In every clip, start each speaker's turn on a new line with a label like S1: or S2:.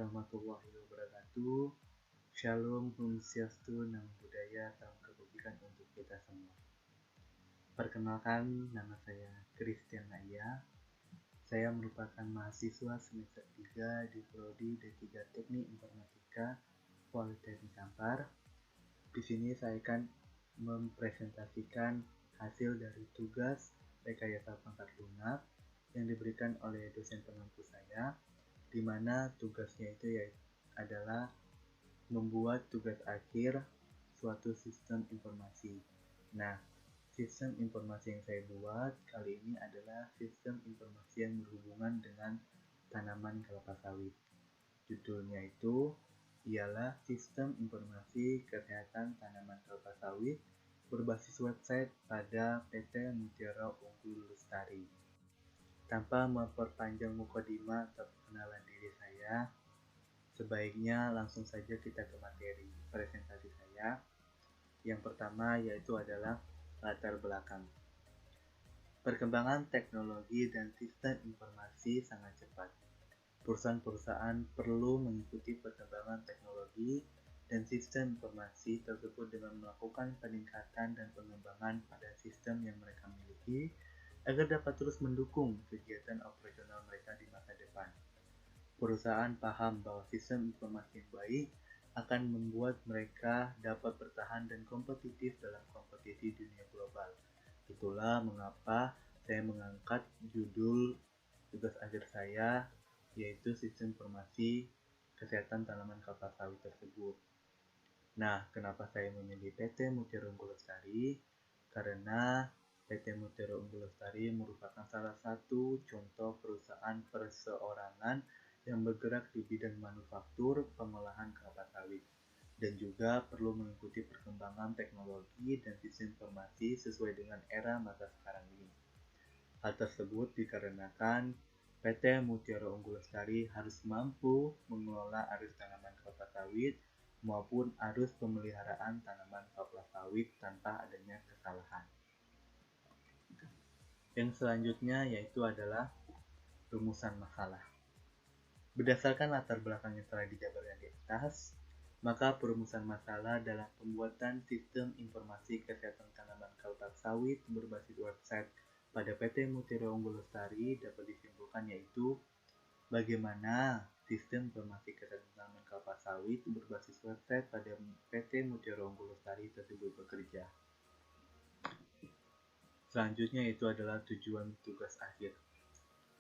S1: warahmatullahi wabarakatuh. Shalom, Om Swastiastu, Namo Buddhaya, salam kebajikan untuk kita semua. Perkenalkan, nama saya Christian Naya. Saya merupakan mahasiswa semester 3 di Prodi D3 Teknik Informatika Politeknik Kampar. Di sini saya akan mempresentasikan hasil dari tugas rekayasa pangkat lunak yang diberikan oleh dosen pengampu saya, di mana tugasnya itu adalah membuat tugas akhir suatu sistem informasi. Nah, sistem informasi yang saya buat kali ini adalah sistem informasi yang berhubungan dengan tanaman kelapa sawit. Judulnya itu ialah Sistem Informasi Kesehatan Tanaman Kelapa Sawit berbasis website pada PT Mutiara Unggul Lestari. Tanpa memperpanjang mukadimah atau perkenalan diri saya, sebaiknya langsung saja kita ke materi presentasi saya. Yang pertama yaitu adalah latar belakang. Perkembangan teknologi dan sistem informasi sangat cepat. Perusahaan-perusahaan perlu mengikuti perkembangan teknologi dan sistem informasi tersebut dengan melakukan peningkatan dan pengembangan pada sistem yang mereka miliki agar dapat terus mendukung kegiatan operasional mereka di masa depan. Perusahaan paham bahwa sistem informasi yang baik akan membuat mereka dapat bertahan dan kompetitif dalam kompetisi dunia global. Itulah mengapa saya mengangkat judul tugas akhir saya, yaitu Sistem Informasi Kesehatan Tanaman Kelapa Sawit tersebut. Nah, kenapa saya memilih PT Mutiara Unggul Lestari? Karena PT Mutiara Unggul Lestari merupakan salah satu contoh perusahaan perseorangan yang bergerak di bidang manufaktur pengolahan kelapa sawit dan juga perlu mengikuti perkembangan teknologi dan sistem informasi sesuai dengan era masa sekarang ini. Hal tersebut dikarenakan PT Mutiara Unggul Lestari harus mampu mengelola arus tanaman kelapa sawit maupun arus pemeliharaan tanaman kelapa sawit tanpa adanya kesalahan. Yang selanjutnya yaitu adalah rumusan masalah. Berdasarkan latar belakang yang telah dijabarkan di atas, maka perumusan masalah dalam pembuatan sistem informasi kesehatan tanaman kelapa sawit berbasis website pada PT Mutiara Unggul Lestari dapat disimpulkan yaitu bagaimana sistem informasi kesehatan tanaman kelapa sawit berbasis website pada PT Mutiara Unggul Lestari tersebut bekerja. Selanjutnya itu adalah tujuan tugas akhir.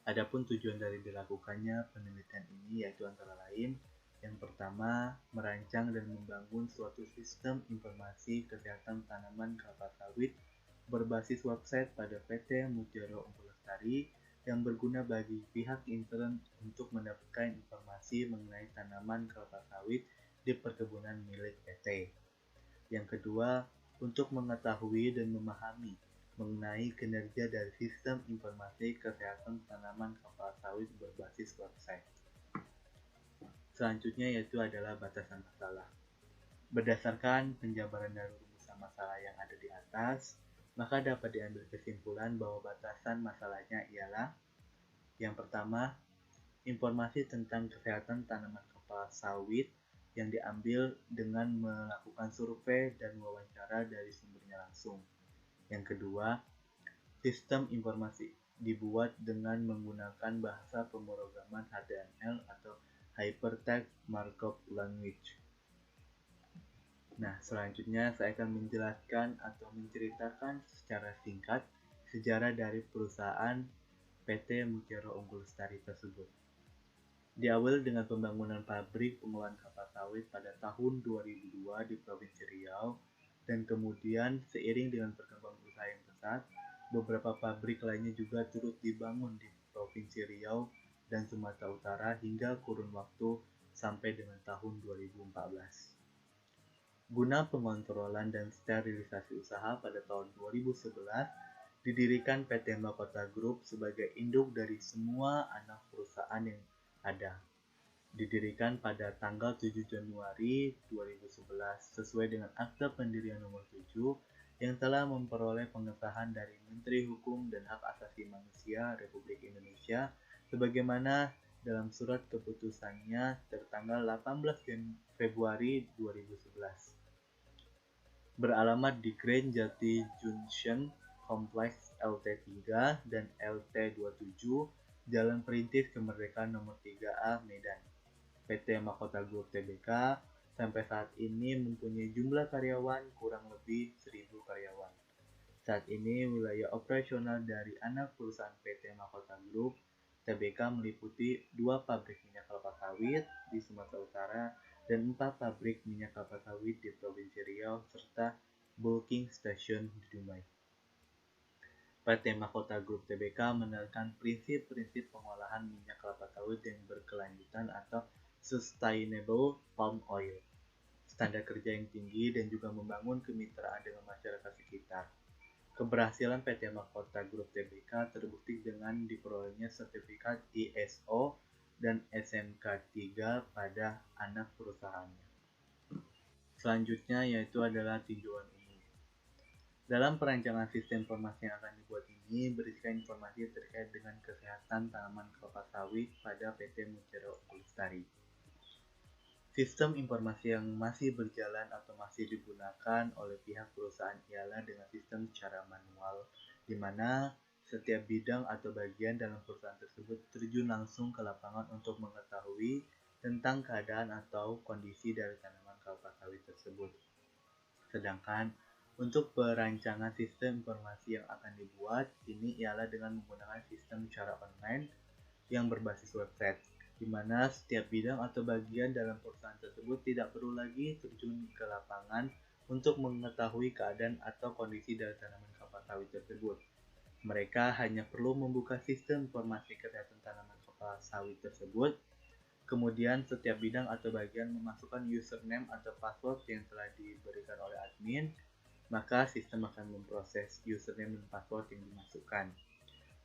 S1: Adapun tujuan dari dilakukannya penelitian ini yaitu antara lain yang pertama, merancang dan membangun suatu sistem informasi kesehatan tanaman kelapa sawit berbasis website pada PT Mutiara Unggul Lestari yang berguna bagi pihak intern untuk mendapatkan informasi mengenai tanaman kelapa sawit di perkebunan milik PT. Yang kedua, untuk mengetahui dan memahami mengenai kinerja dari sistem informasi kesehatan tanaman kelapa sawit berbasis website. Selanjutnya yaitu adalah batasan masalah. Berdasarkan penjabaran dari rumusan masalah yang ada di atas, maka dapat diambil kesimpulan bahwa batasan masalahnya ialah yang pertama, informasi tentang kesehatan tanaman kelapa sawit yang diambil dengan melakukan survei dan wawancara dari sumbernya langsung. Yang kedua, sistem informasi dibuat dengan menggunakan bahasa pemrograman HTML atau Hypertext Markup Language. Nah, selanjutnya saya akan menjelaskan atau menceritakan secara singkat sejarah dari perusahaan PT Mutiara Unggul Lestari tersebut. Diawali dengan pembangunan pabrik pengolahan kelapa sawit pada tahun 2002 di Provinsi Riau, dan kemudian seiring dengan perkembangan usaha yang pesat, beberapa pabrik lainnya juga turut dibangun di Provinsi Riau dan Sumatera Utara hingga kurun waktu sampai dengan tahun 2014. Guna pengontrolan dan sterilisasi usaha pada tahun 2011, didirikan PT Makota Group sebagai induk dari semua anak perusahaan yang ada. Didirikan pada tanggal 7 Januari 2011 sesuai dengan Akta Pendirian nomor 7 yang telah memperoleh pengesahan dari Menteri Hukum dan Hak Asasi Manusia Republik Indonesia sebagaimana dalam surat keputusannya tertanggal 18 Februari 2011. Beralamat di Grand Jati Junction, Kompleks LT3 dan LT27, Jalan Perintis Kemerdekaan nomor 3A, Medan. PT Mahkota Group Tbk sampai saat ini mempunyai jumlah karyawan kurang lebih 1.000 karyawan. Saat ini wilayah operasional dari anak perusahaan PT Mahkota Group Tbk meliputi 2 pabrik minyak kelapa sawit di Sumatera Utara dan 4 pabrik minyak kelapa sawit di Provinsi Riau serta bulking station di Dumai. PT Mahkota Group Tbk menerapkan prinsip-prinsip pengolahan minyak kelapa sawit yang berkelanjutan atau sustainable palm oil, standar kerja yang tinggi, dan juga membangun kemitraan dengan masyarakat sekitar. Keberhasilan PT Mahkota Group Tbk terbukti dengan diperolehnya sertifikat ISO dan SMK 3 pada anak perusahaannya. Selanjutnya yaitu adalah tinjauan umum. Dalam perancangan sistem informasi yang akan dibuat ini berisikan informasi terkait dengan kesehatan tanaman kelapa sawit pada PT Mutiara Unggul Lestari. Sistem informasi yang masih berjalan atau masih digunakan oleh pihak perusahaan ialah dengan sistem secara manual, di mana setiap bidang atau bagian dalam perusahaan tersebut terjun langsung ke lapangan untuk mengetahui tentang keadaan atau kondisi dari tanaman kelapa sawit tersebut. Sedangkan untuk perancangan sistem informasi yang akan dibuat ini ialah dengan menggunakan sistem secara online yang berbasis website, di mana setiap bidang atau bagian dalam perusahaan tersebut tidak perlu lagi terjun ke lapangan untuk mengetahui keadaan atau kondisi dari tanaman kelapa sawit tersebut. Mereka hanya perlu membuka sistem informasi kesehatan tanaman kelapa sawit tersebut, kemudian setiap bidang atau bagian memasukkan username atau password yang telah diberikan oleh admin, maka sistem akan memproses username dan password yang dimasukkan.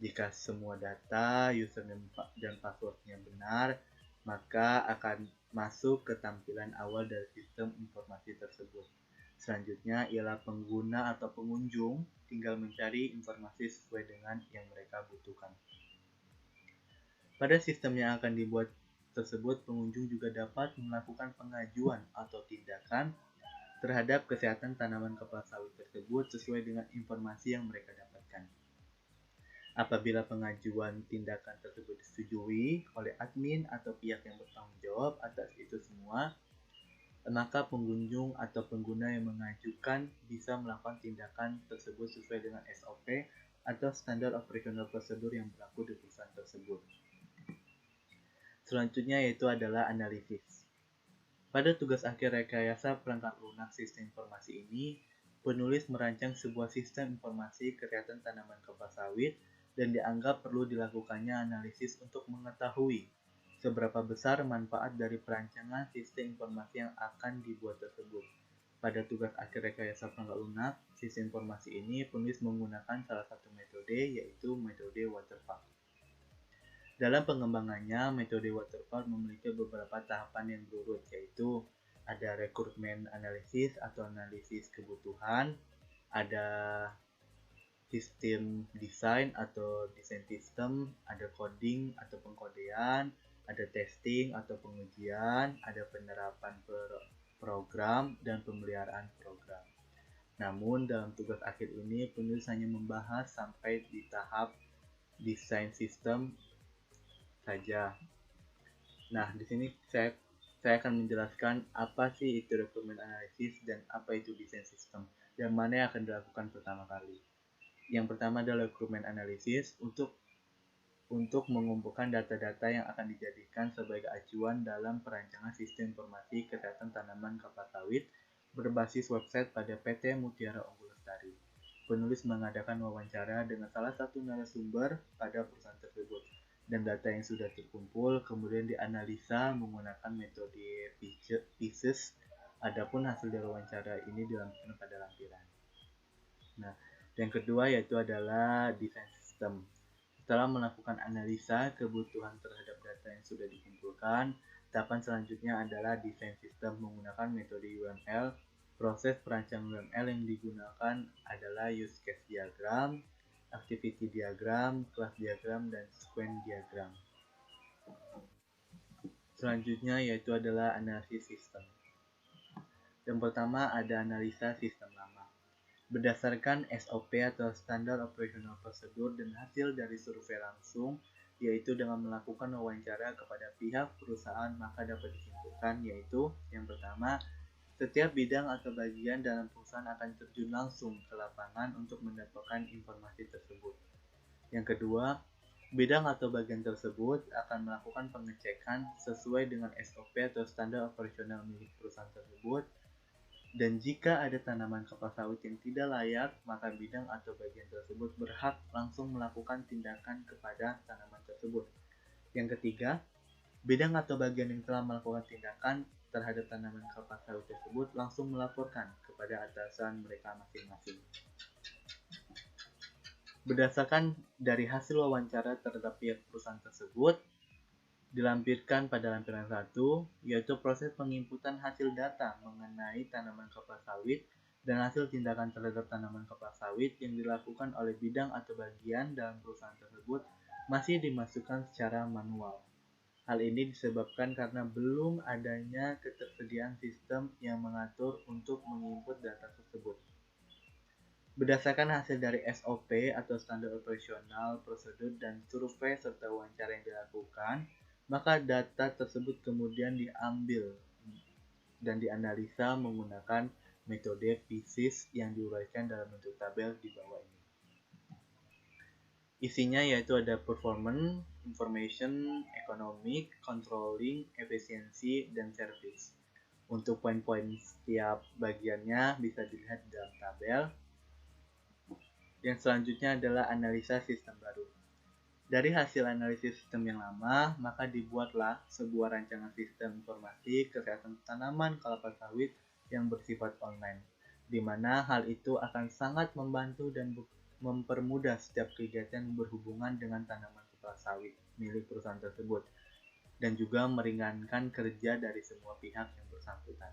S1: Jika semua data, username dan passwordnya benar, maka akan masuk ke tampilan awal dari sistem informasi tersebut. Selanjutnya ialah pengguna atau pengunjung tinggal mencari informasi sesuai dengan yang mereka butuhkan. Pada sistem yang akan dibuat tersebut, pengunjung juga dapat melakukan pengajuan atau tindakan terhadap kesehatan tanaman kelapa sawit tersebut sesuai dengan informasi yang mereka dapatkan. Apabila pengajuan tindakan tersebut disetujui oleh admin atau pihak yang bertanggung jawab atas itu semua, maka pengunjung atau pengguna yang mengajukan bisa melakukan tindakan tersebut sesuai dengan SOP atau standar operasional prosedur yang berlaku di perusahaan tersebut. Selanjutnya yaitu adalah analisis. Pada tugas akhir rekayasa perangkat lunak sistem informasi ini, penulis merancang sebuah sistem informasi kesehatan tanaman kelapa sawit dan dianggap perlu dilakukannya analisis untuk mengetahui seberapa besar manfaat dari perancangan sistem informasi yang akan dibuat tersebut. Pada tugas akhir rekayasa perangkat lunak sistem informasi ini, penulis menggunakan salah satu metode yaitu metode waterfall. Dalam pengembangannya, metode waterfall memiliki beberapa tahapan yang berurut, yaitu ada rekrutmen analisis atau analisis kebutuhan, ada sistem desain atau desain sistem, ada coding atau pengkodean, ada testing atau pengujian, ada penerapan program, dan pemeliharaan program. Namun dalam tugas akhir ini penulis hanya membahas sampai di tahap desain sistem saja. Nah, di sini saya akan menjelaskan apa sih itu requirement analysis dan apa itu desain sistem, dan mana yang akan dilakukan pertama kali. Yang pertama adalah requirement analysis untuk mengumpulkan data-data yang akan dijadikan sebagai acuan dalam perancangan sistem informasi kesehatan tanaman kelapa sawit berbasis website pada PT Mutiara Unggul Lestari. Penulis mengadakan wawancara dengan salah satu narasumber pada perusahaan tersebut, dan data yang sudah terkumpul kemudian dianalisa menggunakan metode pieces. Adapun hasil dari wawancara ini dilampirkan pada lampiran. Nah, yang kedua yaitu adalah desain sistem. Setelah melakukan analisa kebutuhan terhadap data yang sudah dikumpulkan, tahapan selanjutnya adalah desain sistem menggunakan metode UML. Proses perancang UML yang digunakan adalah use case diagram, activity diagram, class diagram, dan sequence diagram. Selanjutnya yaitu adalah analisis sistem. Yang pertama ada analisa sistem lama. Berdasarkan SOP atau Standard Operational Procedure dan hasil dari survei langsung, yaitu dengan melakukan wawancara kepada pihak perusahaan, maka dapat disimpulkan yaitu yang pertama, setiap bidang atau bagian dalam perusahaan akan terjun langsung ke lapangan untuk mendapatkan informasi tersebut. Yang kedua, bidang atau bagian tersebut akan melakukan pengecekan sesuai dengan SOP atau standar operasional milik perusahaan tersebut. Dan jika ada tanaman kelapa sawit yang tidak layak, maka bidang atau bagian tersebut berhak langsung melakukan tindakan kepada tanaman tersebut. Yang ketiga, bidang atau bagian yang telah melakukan tindakan terhadap tanaman kelapa sawit tersebut langsung melaporkan kepada atasan mereka masing-masing. Berdasarkan dari hasil wawancara terhadap pihak perusahaan tersebut, dilampirkan pada lampiran 1, yaitu proses penginputan hasil data mengenai tanaman kelapa sawit dan hasil tindakan terhadap tanaman kelapa sawit yang dilakukan oleh bidang atau bagian dalam perusahaan tersebut masih dimasukkan secara manual. Hal ini disebabkan karena belum adanya ketersediaan sistem yang mengatur untuk menginput data tersebut. Berdasarkan hasil dari SOP atau Standar Operasional Prosedur dan survei serta wawancara yang dilakukan, maka data tersebut kemudian diambil dan dianalisa menggunakan metode PISIS yang diuraikan dalam bentuk tabel di bawah ini. Isinya yaitu ada performance, information, economic, controlling, efisiensi, dan service. Untuk poin-poin setiap bagiannya bisa dilihat di dalam tabel. Yang selanjutnya adalah analisa sistem baru. Dari hasil analisis sistem yang lama, maka dibuatlah sebuah rancangan sistem informasi kesehatan tanaman kelapa sawit yang bersifat online, di mana hal itu akan sangat membantu dan mempermudah setiap kegiatan berhubungan dengan tanaman kelapa sawit milik perusahaan tersebut, dan juga meringankan kerja dari semua pihak yang bersangkutan.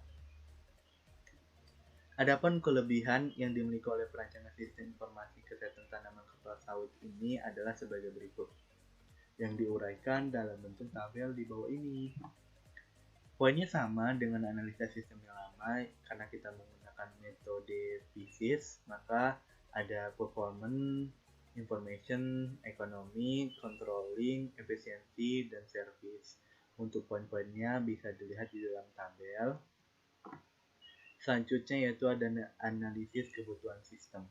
S1: Adapun kelebihan yang dimiliki oleh perancangan sistem informasi kesehatan tanaman kelapa sawit ini adalah sebagai berikut, yang diuraikan dalam bentuk tabel di bawah ini. Poinnya sama dengan analisa sistem yang lama, karena kita menggunakan metode PISIS, maka ada performance, information, economy, controlling, efisiensi, dan service. Untuk poin-poinnya bisa dilihat di dalam tabel. Selanjutnya yaitu ada analisis kebutuhan sistem.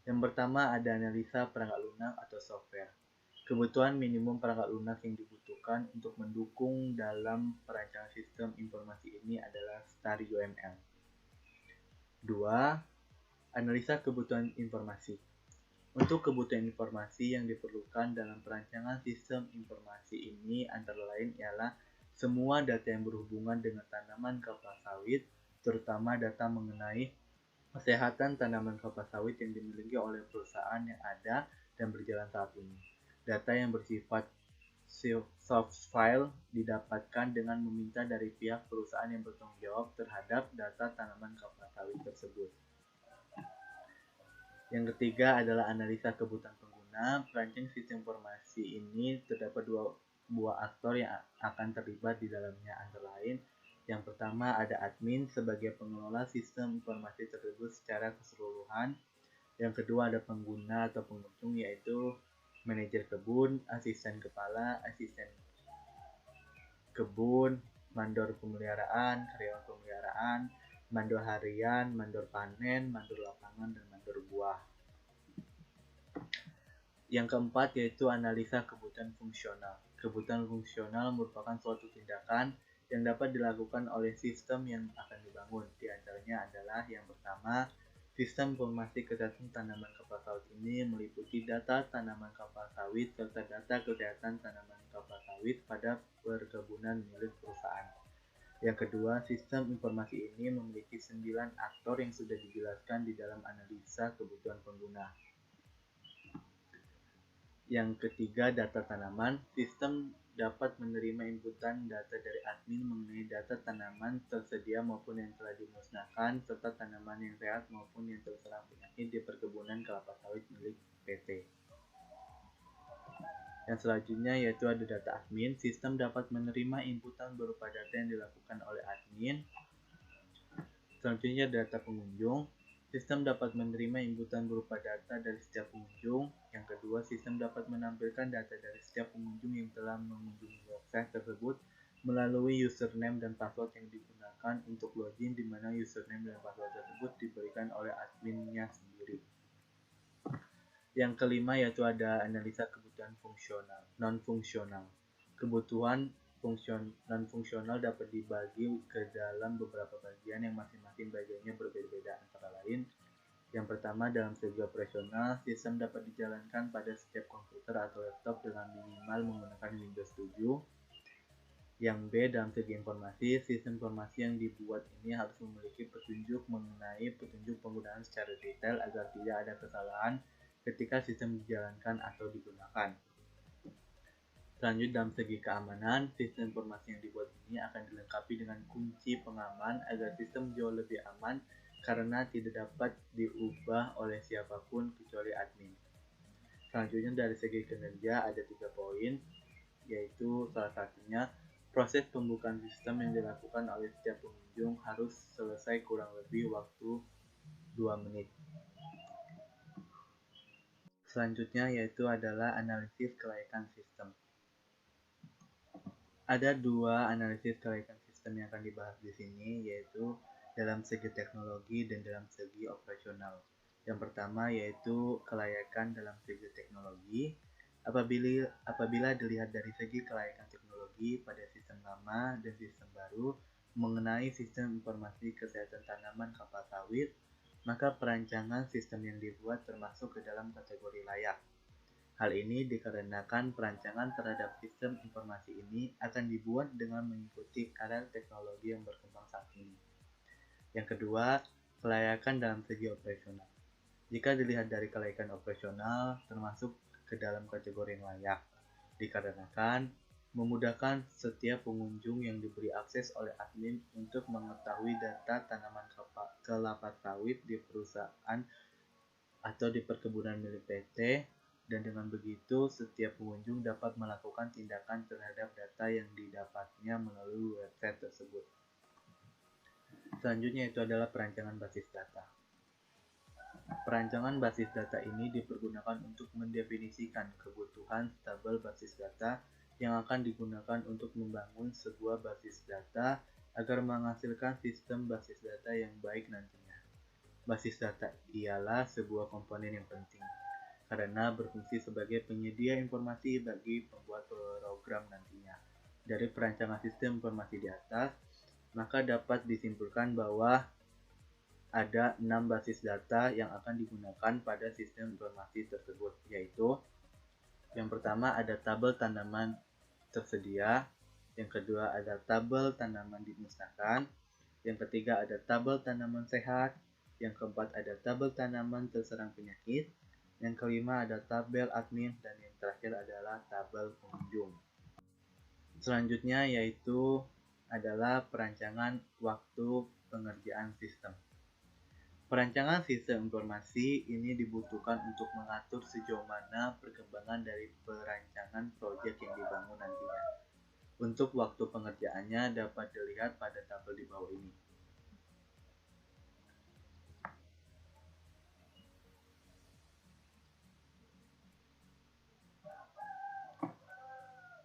S1: Yang pertama ada analisa perangkat lunak atau software. Kebutuhan minimum perangkat lunak yang dibutuhkan untuk mendukung dalam perancangan sistem informasi ini adalah StarUML. 2. Analisa kebutuhan informasi. Untuk kebutuhan informasi yang diperlukan dalam perancangan sistem informasi ini antara lain ialah semua data yang berhubungan dengan tanaman kelapa sawit, terutama data mengenai kesehatan tanaman kelapa sawit yang dimiliki oleh perusahaan yang ada dan berjalan saat ini. Data yang bersifat soft file didapatkan dengan meminta dari pihak perusahaan yang bertanggung jawab terhadap data tanaman kelapa sawit tersebut. Yang ketiga adalah analisa kebutuhan pengguna. Perancang sistem informasi ini terdapat dua buah aktor yang akan terlibat di dalamnya, antara lain yang pertama ada admin sebagai pengelola sistem informasi tersebut secara keseluruhan. Yang kedua ada pengguna atau pengunjung, yaitu manajer kebun, asisten kepala, asisten kebun, mandor pemeliharaan, karyawan pemeliharaan, mandor harian, mandor panen, mandor lapangan, dan mandor buah. Yang keempat yaitu analisa kebutuhan fungsional. Kebutuhan fungsional merupakan suatu tindakan yang dapat dilakukan oleh sistem yang akan dibangun. Di antaranya adalah yang pertama, sistem informasi kesehatan tanaman kelapa sawit ini meliputi data tanaman kelapa sawit serta data kesehatan tanaman kelapa sawit pada perkebunan milik perusahaan. Yang kedua, sistem informasi ini memiliki 9 aktor yang sudah dijelaskan di dalam analisa kebutuhan pengguna. Yang ketiga, data tanaman. Sistem dapat menerima inputan data dari admin mengenai data tanaman tersedia maupun yang telah dimusnahkan, serta tanaman yang sehat maupun yang terserang penyakit di perkebunan kelapa sawit milik PT. Yang selanjutnya yaitu ada data admin. Sistem dapat menerima inputan berupa data yang dilakukan oleh admin. Selanjutnya data pengunjung. Sistem dapat menerima inputan berupa data dari setiap pengunjung. Yang kedua, sistem dapat menampilkan data dari setiap pengunjung yang telah mengunjungi website tersebut melalui username dan password yang digunakan untuk login, di mana username dan password tersebut diberikan oleh adminnya sendiri. Yang kelima yaitu ada analisa kebutuhan fungsional, non-fungsional. Kebutuhan non-fungsional dapat dibagi ke dalam beberapa bagian yang masing-masing bagiannya berbeda-beda, antara lain. Yang pertama, dalam segi operasional, sistem dapat dijalankan pada setiap komputer atau laptop dengan minimal menggunakan Windows 7. Yang B, dalam segi informasi, sistem informasi yang dibuat ini harus memiliki petunjuk mengenai petunjuk penggunaan secara detail agar tidak ada kesalahan ketika sistem dijalankan atau digunakan. Selanjutnya, dalam segi keamanan, sistem informasi yang dibuat ini akan dilengkapi dengan kunci pengaman agar sistem jauh lebih aman karena tidak dapat diubah oleh siapapun kecuali admin. Selanjutnya, dari segi kinerja ada 3 poin, yaitu salah satunya proses pembukaan sistem yang dilakukan oleh setiap pengunjung harus selesai kurang lebih waktu 2 menit. Selanjutnya yaitu adalah analisis kelayakan sistem. Ada 2 analisis kelayakan sistem yang akan dibahas di sini, yaitu dalam segi teknologi dan dalam segi operasional. Yang pertama yaitu kelayakan dalam segi teknologi. Apabila dilihat dari segi kelayakan teknologi pada sistem lama dan sistem baru mengenai sistem informasi kesehatan tanaman kapal sawit, maka perancangan sistem yang dibuat termasuk ke dalam kategori layak. Hal ini dikarenakan perancangan terhadap sistem informasi ini akan dibuat dengan mengikuti era teknologi yang berkembang saat ini. Yang kedua, kelayakan dalam segi operasional. Jika dilihat dari kelayakan operasional, termasuk ke dalam kategori yang layak, dikarenakan memudahkan setiap pengunjung yang diberi akses oleh admin untuk mengetahui data tanaman kelapa sawit di perusahaan atau di perkebunan milik PT, dan dengan begitu setiap pengunjung dapat melakukan tindakan terhadap data yang didapatnya melalui website tersebut. Selanjutnya itu adalah perancangan basis data. Perancangan basis data ini dipergunakan untuk mendefinisikan kebutuhan tabel basis data yang akan digunakan untuk membangun sebuah basis data agar menghasilkan sistem basis data yang baik nantinya. Basis data ialah sebuah komponen yang penting karena berfungsi sebagai penyedia informasi bagi pembuat program nantinya. Dari perancangan sistem informasi di atas, maka dapat disimpulkan bahwa ada 6 basis data yang akan digunakan pada sistem informasi tersebut, yaitu yang pertama ada tabel tanaman tersedia, yang kedua ada tabel tanaman dimusnahkan, yang ketiga ada tabel tanaman sehat, yang keempat ada tabel tanaman terserang penyakit, yang kelima ada tabel admin, dan yang terakhir adalah tabel pengunjung. Selanjutnya yaitu adalah perancangan waktu pengerjaan sistem. Perancangan sistem informasi ini dibutuhkan untuk mengatur sejauh mana perkembangan dari perancangan proyek yang dibangun nantinya. Untuk waktu pengerjaannya dapat dilihat pada tabel di bawah ini.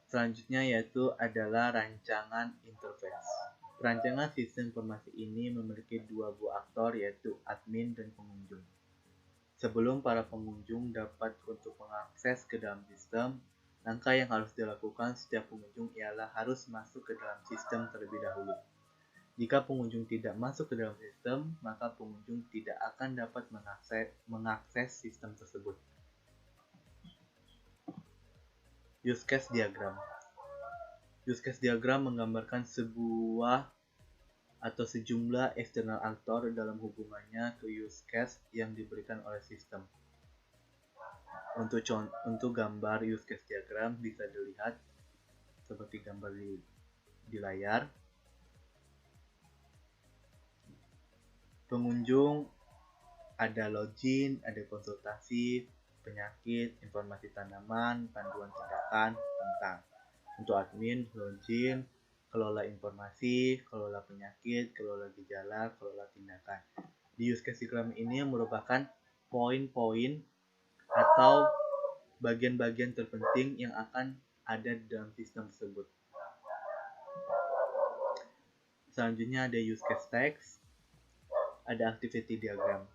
S1: Selanjutnya yaitu adalah rancangan interface. Perancangan sistem informasi ini memiliki 2 buah aktor, yaitu admin dan pengunjung. Sebelum para pengunjung dapat untuk mengakses ke dalam sistem, langkah yang harus dilakukan setiap pengunjung ialah harus masuk ke dalam sistem terlebih dahulu. Jika pengunjung tidak masuk ke dalam sistem, maka pengunjung tidak akan dapat mengakses sistem tersebut. Use case diagram. Use case diagram menggambarkan sebuah atau sejumlah external actor dalam hubungannya ke use case yang diberikan oleh sistem. Untuk gambar use case diagram bisa dilihat seperti gambar di layar. Pengunjung ada login, ada konsultasi, penyakit, informasi tanaman, panduan tindakan, tentang. Untuk admin, login, kelola informasi, kelola penyakit, kelola gejala, kelola tindakan. Di use case diagram ini merupakan poin-poin atau bagian-bagian terpenting yang akan ada dalam sistem tersebut. Selanjutnya ada use case text, ada activity diagram.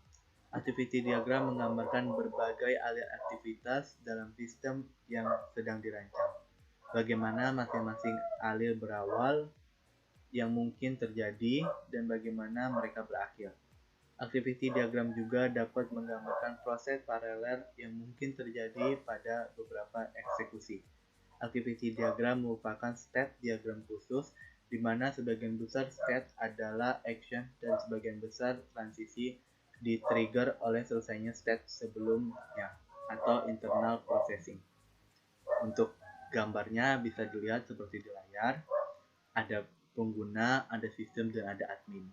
S1: Activity diagram menggambarkan berbagai alir aktivitas dalam sistem yang sedang dirancang. Bagaimana masing-masing alir berawal, yang mungkin terjadi, dan bagaimana mereka berakhir. Activity diagram juga dapat menggambarkan proses paralel yang mungkin terjadi pada beberapa eksekusi. Activity diagram merupakan state diagram khusus, di mana sebagian besar state adalah action dan sebagian besar transisi di-trigger oleh selesainya state sebelumnya atau internal processing. Untuk gambarnya bisa dilihat seperti di layar, ada pengguna, ada sistem, dan ada admin.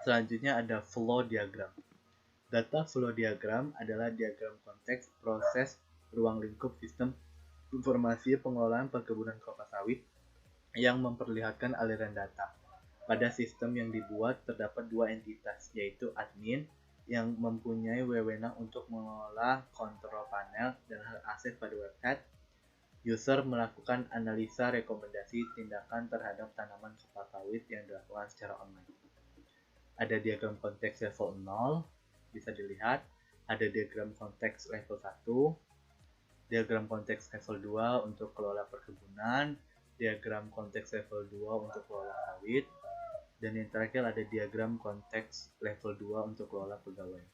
S1: Selanjutnya ada flow diagram. Data flow diagram adalah diagram konteks proses ruang lingkup sistem informasi pengelolaan perkebunan kelapa sawit yang memperlihatkan aliran data. Pada sistem yang dibuat terdapat dua entitas, yaitu admin yang mempunyai wewenang untuk mengelola kontrol panel dan hak akses pada website. User melakukan analisa rekomendasi tindakan terhadap tanaman kelapa sawit yang dilakukan secara online. Ada diagram konteks level 0, bisa dilihat. Ada diagram konteks level 1, diagram konteks level 2 untuk kelola perkebunan, diagram konteks level 2 untuk kelola sawit, dan yang terakhir ada diagram konteks level 2 untuk kelola pegawai.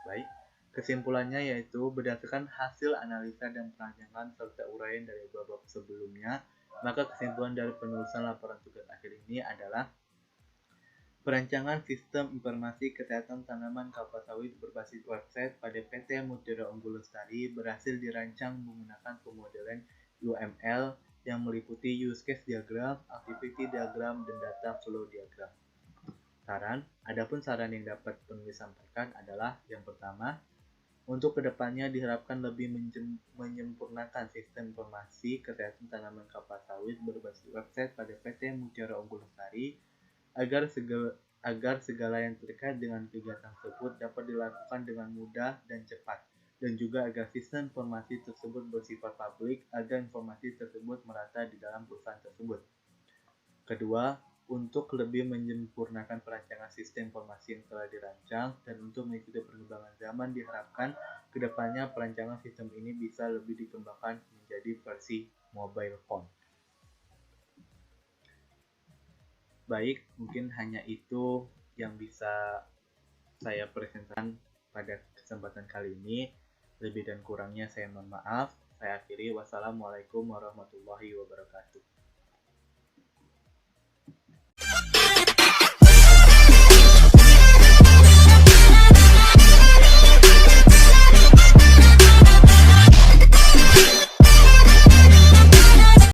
S1: Baik, kesimpulannya yaitu berdasarkan hasil analisa dan perancangan serta uraian dari bab sebelumnya, maka kesimpulan dari penulisan laporan tugas akhir ini adalah perancangan sistem informasi kesehatan tanaman kelapa sawit berbasis website pada PT Mutiara Unggul Lestari berhasil dirancang menggunakan pemodelan UML yang meliputi use case diagram, activity diagram, dan data flow diagram. Adapun saran yang dapat penulis sampaikan adalah yang pertama, untuk kedepannya diharapkan lebih menyempurnakan sistem informasi kesehatan tanaman kelapa sawit berbasis website pada PT Mutiara Unggul Lestari agar segala yang terkait dengan kegiatan tersebut dapat dilakukan dengan mudah dan cepat, dan juga agar sistem informasi tersebut bersifat publik agar informasi tersebut merata di dalam perusahaan tersebut. Kedua, untuk lebih menyempurnakan perancangan sistem informasi yang telah dirancang dan untuk mengikuti perkembangan zaman diharapkan kedepannya perancangan sistem ini bisa lebih dikembangkan menjadi versi mobile phone. Baik, mungkin hanya itu yang bisa saya presentasikan pada kesempatan kali ini. Lebih dan kurangnya saya mohon maaf. Saya akhiri. Wassalamualaikum warahmatullahi wabarakatuh.